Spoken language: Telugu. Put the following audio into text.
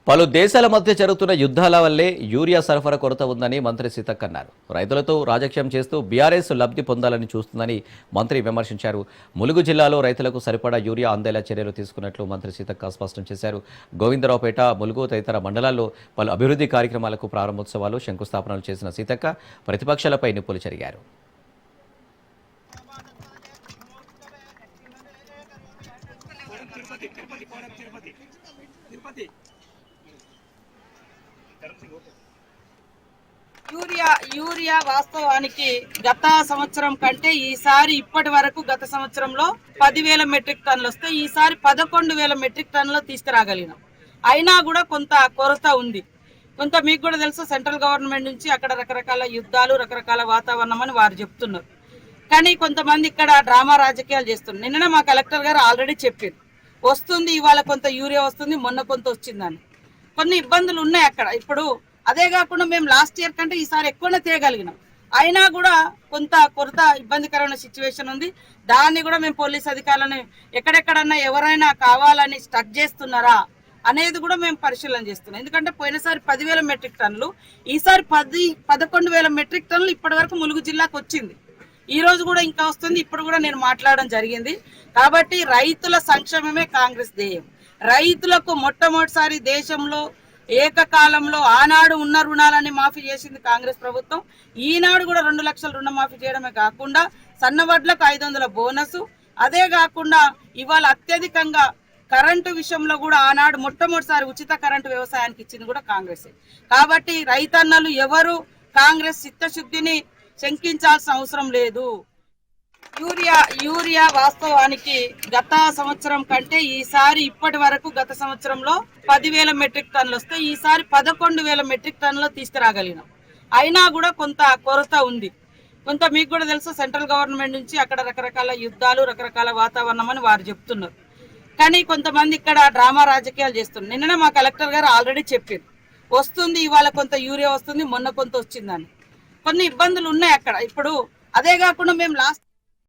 పలు దేశాల మధ్య జరుగుతున్న యుద్ధాల వల్లే యూరియా సరఫరా కొరత ఉందని మంత్రి సీతక్క అన్నారు. రైతులతో రాజకీయం చేస్తూ బీఆర్ఎస్ లబ్ధి పొందాలని చూస్తుందని మంత్రి విమర్శించారు. ములుగు జిల్లాలో రైతులకు సరిపడా యూరియా అందేలా చర్యలు తీసుకున్నట్లు మంత్రి సీతక్క స్పష్టం చేశారు. గోవిందరావుపేట, ములుగు తదితర మండలాల్లో పలు అభివృద్ధి కార్యక్రమాలకు ప్రారంభోత్సవాలు, శంకుస్థాపనలు చేసిన సీతక్క ప్రతిపక్షాలపై నిప్పులు చెరిగారు. యూరియా వాస్తవానికి గత సంవత్సరం కంటే ఈసారి ఇప్పటి వరకు గత సంవత్సరంలో 10,000 మెట్రిక్ టన్నులు వస్తే ఈసారి 11,000 మెట్రిక్ టన్నులు తీసుకురాగలిగినాం. అయినా కూడా కొంత కొరత ఉంది. కొంత మీకు కూడా తెలుసు, సెంట్రల్ గవర్నమెంట్ నుంచి అక్కడ రకరకాల యుద్ధాలు, రకరకాల వాతావరణం అని వారు చెప్తున్నారు. కానీ కొంతమంది ఇక్కడ డ్రామా రాజకీయాలు చేస్తున్నారు. నిన్ననే మా కలెక్టర్ గారు ఆల్రెడీ చెప్పారు, వస్తుంది ఇవాళ కొంత యూరియా వస్తుంది, మొన్న కొంత వచ్చిందని. కొన్ని ఇబ్బందులు ఉన్నాయి అక్కడ. ఇప్పుడు అదే కాకుండా మేము లాస్ట్ ఇయర్ కంటే ఈసారి ఎక్కువనే తేయగలిగినాం. అయినా కూడా కొంత కొరత, ఇబ్బందికరమైన సిచ్యువేషన్ ఉంది. దాన్ని కూడా మేము పోలీస్ అధికారులను ఎక్కడెక్కడన్నా ఎవరైనా కావాలని స్టక్ చేస్తున్నారా అనేది కూడా మేము పరిశీలన చేస్తున్నాం. ఎందుకంటే పోయినసారి 10,000 మెట్రిక్ టన్నులు, ఈసారి 11,000 మెట్రిక్ టన్నులు ఇప్పటి వరకు ములుగు జిల్లాకు వచ్చింది. ఈ రోజు కూడా ఇంకా వస్తుంది. ఇప్పుడు కూడా నేను మాట్లాడడం జరిగింది. కాబట్టి రైతుల సంక్షేమమే కాంగ్రెస్ ధ్యేయం. రైతులకు మొట్టమొదటిసారి దేశంలో ఏకకాలంలో ఆనాడు ఉన్న రుణాలని మాఫీ చేసింది కాంగ్రెస్ ప్రభుత్వం. ఈనాడు కూడా 2 లక్షల రుణమాఫీ చేయడమే కాకుండా సన్నవడ్లకు 500 బోనస్, అదే కాకుండా ఇవాళ అత్యధికంగా కరెంటు విషయంలో కూడా ఆనాడు మొట్టమొదటిసారి ఉచిత కరెంటు వ్యవసాయానికి ఇచ్చింది కూడా కాంగ్రెస్. కాబట్టి రైతన్నలు ఎవరు కాంగ్రెస్ చిత్తశుద్ధిని శంకించాల్సిన అవసరం లేదు. యూరియా వాస్తవానికి గత సంవత్సరం కంటే ఈసారి ఇప్పటి వరకు గత సంవత్సరంలో 10,000 మెట్రిక్ టన్నులు వస్తే ఈసారి 11,000 మెట్రిక్ టన్నులు తీసుకురాగలిగినాం. అయినా కూడా కొంత కొరత ఉంది. కొంత మీకు కూడా తెలుసు, సెంట్రల్ గవర్నమెంట్ నుంచి అక్కడ రకరకాల యుద్ధాలు, రకరకాల వాతావరణం అని వారు చెప్తున్నారు. కానీ కొంతమంది ఇక్కడ డ్రామా రాజకీయాలు చేస్తున్నారు. నిన్ననే మా కలెక్టర్ గారు ఆల్రెడీ చెప్పారు, వస్తుంది ఇవాళ కొంత యూరియా వస్తుంది, మొన్న కొంత వచ్చిందని. కొన్ని ఇబ్బందులు ఉన్నాయి అక్కడ. ఇప్పుడు అదే కాకుండా మేము లాస్ట్